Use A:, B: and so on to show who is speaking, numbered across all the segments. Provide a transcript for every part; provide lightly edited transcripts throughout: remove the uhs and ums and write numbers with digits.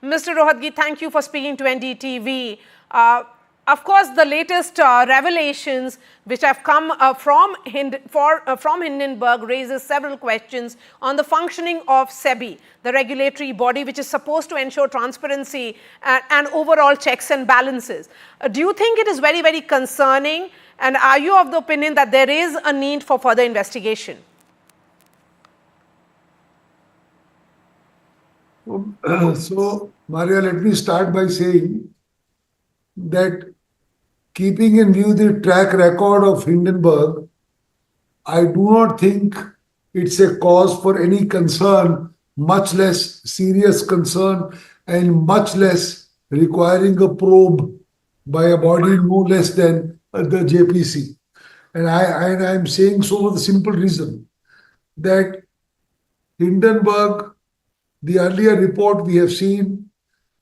A: Mr. Rohatgi, thank you for speaking to NDTV. Of course, the latest revelations which have come from Hindenburg raises several questions on the functioning of SEBI, the regulatory body which is supposed to ensure transparency and overall checks and balances. Do you think it is very, very concerning, and are you of the opinion that there is a need for further investigation?
B: So, Maria, let me start by saying that keeping in view the track record of Hindenburg, I do not think it's a cause for any concern, much less serious concern, and much less requiring a probe by a body no less than the JPC. And I'm saying so for the simple reason that Hindenburg, the earlier report we have seen,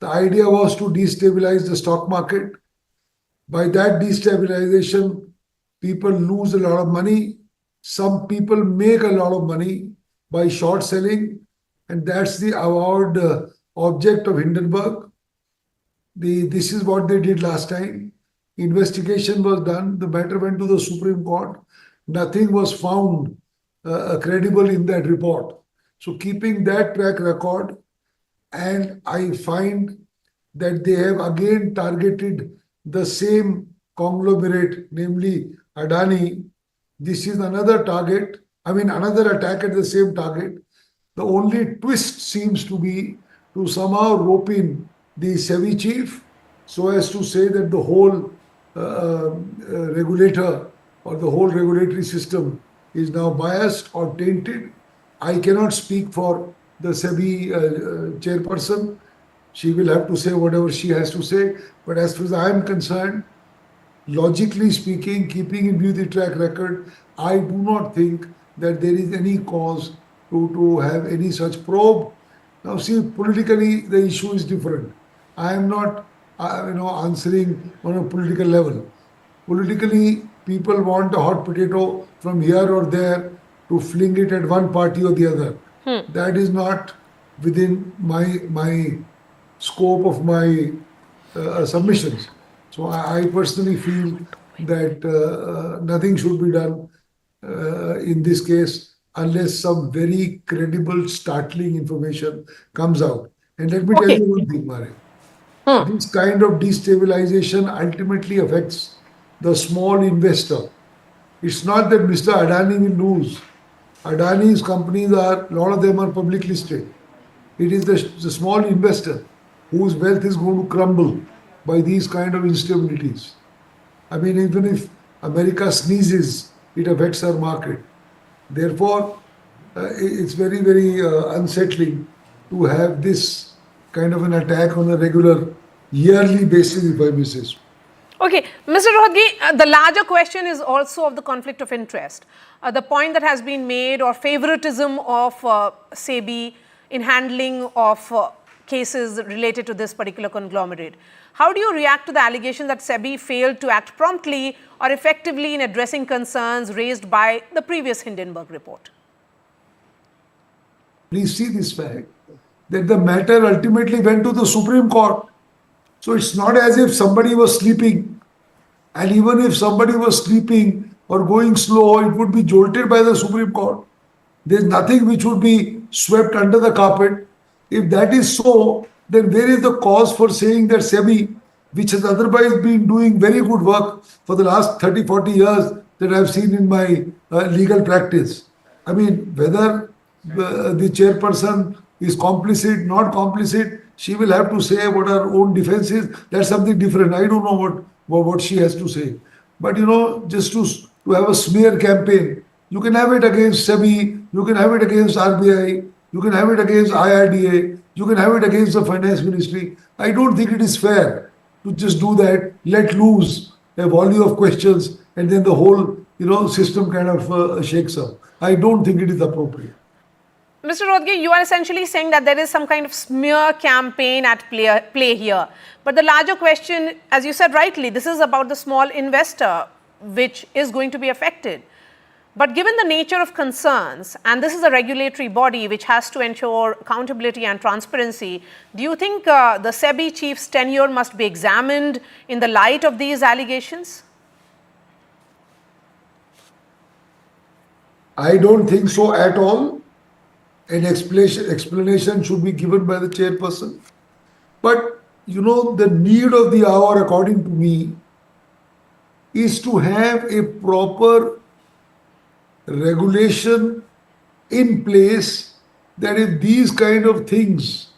B: the idea was to destabilize the stock market. By that destabilization, people lose a lot of money. Some people make a lot of money by short selling, and that's the avowed object of Hindenburg. This is what they did last time. Investigation was done. The matter went to the Supreme Court. Nothing was found credible in that report. So keeping that track record, and I find that they have again targeted the same conglomerate, namely Adani. This is another target, another attack at the same target. The only twist seems to be to somehow rope in the SEBI chief so as to say that the whole regulator or the whole regulatory system is now biased or tainted. I cannot speak for the SEBI chairperson. She will have to say whatever she has to say. But as far as I am concerned, logically speaking, keeping in view the track record, I do not think that there is any cause to have any such probe. Now, see, politically, the issue is different. I am not, answering on a political level. Politically, people want a hot potato from here or there to fling it at one party or the other. That is not within my scope of my submissions. So I personally feel that nothing should be done in this case unless some very credible, startling information comes out. And let me tell you one thing, Mare. This kind of destabilization ultimately affects the small investor. It's not that Mr. Adani will lose. Adani's companies a lot of them are public listed. It is the small investor whose wealth is going to crumble by these kind of instabilities. Even if America sneezes, it affects our market. Therefore, it's very, very unsettling to have this kind of an attack on a regular, yearly basis, if I may say so.
A: Okay, Mr. Rohatgi, the larger question is also of the conflict of interest. The point that has been made, or favoritism of SEBI in handling of cases related to this particular conglomerate. How do you react to the allegation that SEBI failed to act promptly or effectively in addressing concerns raised by the previous Hindenburg report?
B: Please see this fact that the matter ultimately went to the Supreme Court. So it's not as if somebody was sleeping. And even if somebody was sleeping or going slow, it would be jolted by the Supreme Court. There's nothing which would be swept under the carpet. If that is so, then where is the cause for saying that SEBI, which has otherwise been doing very good work for the last 30, 40 years that I've seen in my legal practice. Whether the chairperson is complicit, not complicit, she will have to say what her own defense is. That's something different. I don't know what she has to say. But just to have a smear campaign, you can have it against SEBI, you can have it against RBI, you can have it against IRDA, you can have it against the finance ministry. I don't think it is fair to just do that, let loose a volley of questions, and then the whole system kind of shakes up. I don't think it is appropriate.
A: Mr. Rohatgi, you are essentially saying that there is some kind of smear campaign at play here. But the larger question, as you said rightly, this is about the small investor which is going to be affected. But given the nature of concerns, and this is a regulatory body which has to ensure accountability and transparency, do you think the SEBI chief's tenure must be examined in the light of these allegations?
B: I don't think so at all. An explanation should be given by the chairperson. But the need of the hour, according to me, is to have a proper regulation in place that if these kind of things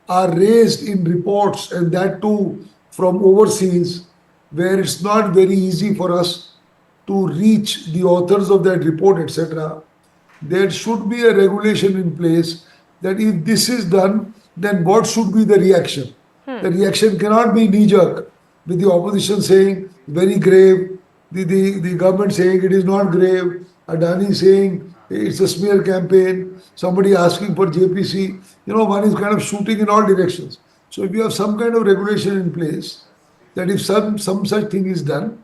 B: are raised in reports, and that too from overseas, where it's not very easy for us to reach the authors of that report, etc., there should be a regulation in place that if this is done, then what should be the reaction? The reaction cannot be knee-jerk, with the opposition saying very grave, the government saying it is not grave, Adani saying it's a smear campaign, somebody asking for JPC. One is kind of shooting in all directions. So if you have some kind of regulation in place, that if some such thing is done,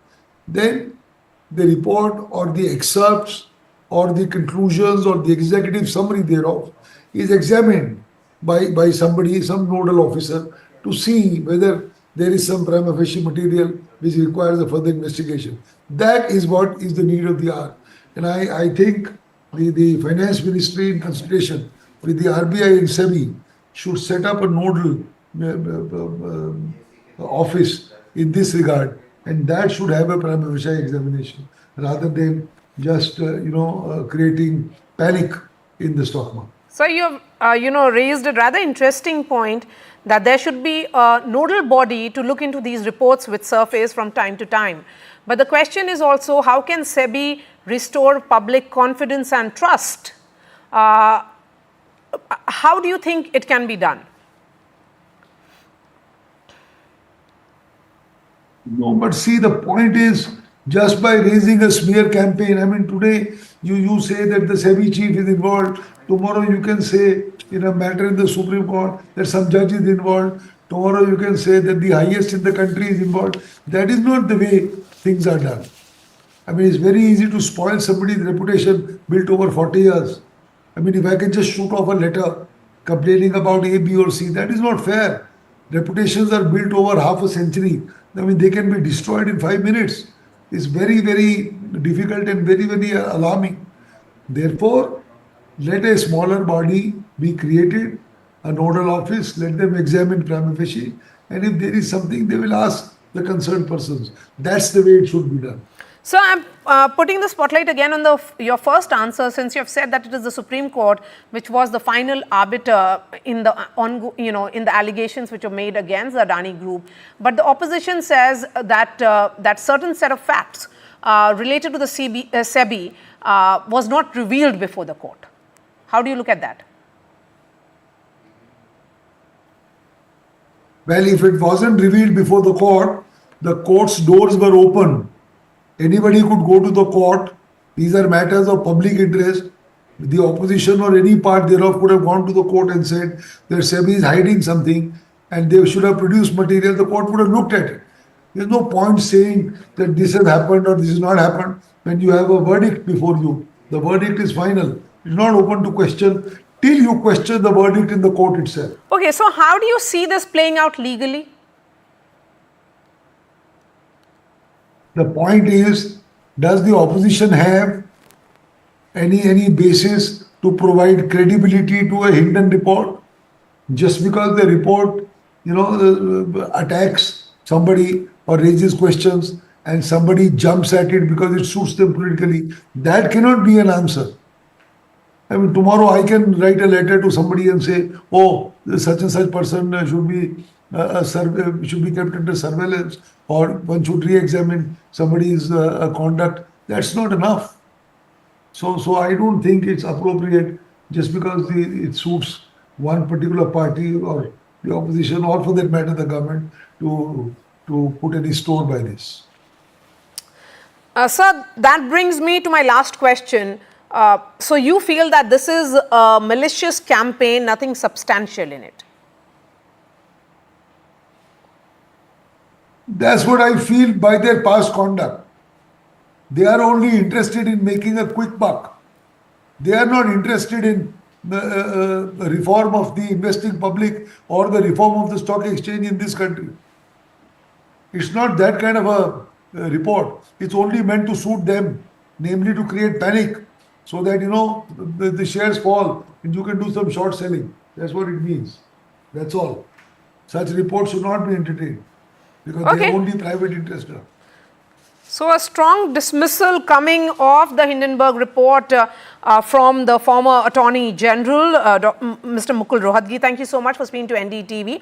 B: then the report or the excerpts or the conclusions or the executive summary thereof is examined by somebody, some nodal officer, to see whether there is some prima facie material which requires a further investigation. That is what is the need of the hour. And I think the finance ministry, in consultation with the RBI and SEBI, should set up a nodal office in this regard, and that should have a prima facie examination rather than just creating panic in the stock market.
A: So you have raised a rather interesting point that there should be a nodal body to look into these reports which surface from time to time. But the question is also, how can SEBI restore public confidence and trust? How do you think it can be done?
B: No, but see, the point is, just by raising a smear campaign, I mean, today you say that the SEBI chief is involved, tomorrow you can say in a matter in the Supreme Court that some judge is involved, tomorrow you can say that the highest in the country is involved. That is not the way things are done. I mean, it's very easy to spoil somebody's reputation built over 40 years. I mean, if I can just shoot off a letter complaining about A, B or C, that is not fair. Reputations are built over half a century. I mean, they can be destroyed in 5 minutes. It's very, very difficult and very, very alarming. Therefore, let a smaller body be created, a nodal office, let them examine prima facie, and if there is something, they will ask the concerned persons. That's the way it should be done.
A: So I'm putting the spotlight again on your first answer, since you have said that it is the Supreme Court which was the final arbiter in the in the allegations which were made against the Adani Group. But the opposition says that that certain set of facts related to the SEBI was not revealed before the court. How do you look at that?
B: Well, if it wasn't revealed before the court's doors were open. Anybody could go to the court. These are matters of public interest. The opposition or any part thereof could have gone to the court and said that SEBI is hiding something and they should have produced material. The court would have looked at it. There's no point saying that this has happened or this has not happened when you have a verdict before you. The verdict is final. It's not open to question till you question the verdict in the court itself.
A: Okay, so how do you see this playing out legally?
B: The point is, does the opposition have any basis to provide credibility to a Hindenburg report? Just because the report, attacks somebody or raises questions and somebody jumps at it because it suits them politically, that cannot be an answer. I mean, tomorrow I can write a letter to somebody and say, oh, such and such person should be kept under surveillance, or one should re-examine somebody's conduct. That's not enough. So I don't think it's appropriate just because it suits one particular party or the opposition, or for that matter the government, to put any store by this.
A: Sir, that brings me to my last question. So you feel that this is a malicious campaign, nothing substantial in it?
B: That's what I feel by their past conduct. They are only interested in making a quick buck. They are not interested in the reform of the investing public or the reform of the stock exchange in this country. It's not that kind of a report. It's only meant to suit them, namely to create panic so that, the shares fall and you can do some short selling. That's what it means. That's all. Such reports should not be entertained because they
A: Okay.
B: are only private interest.
A: So, a strong dismissal coming of the Hindenburg report from the former Attorney General, Mr. Mukul Rohatgi. Thank you so much for speaking to NDTV.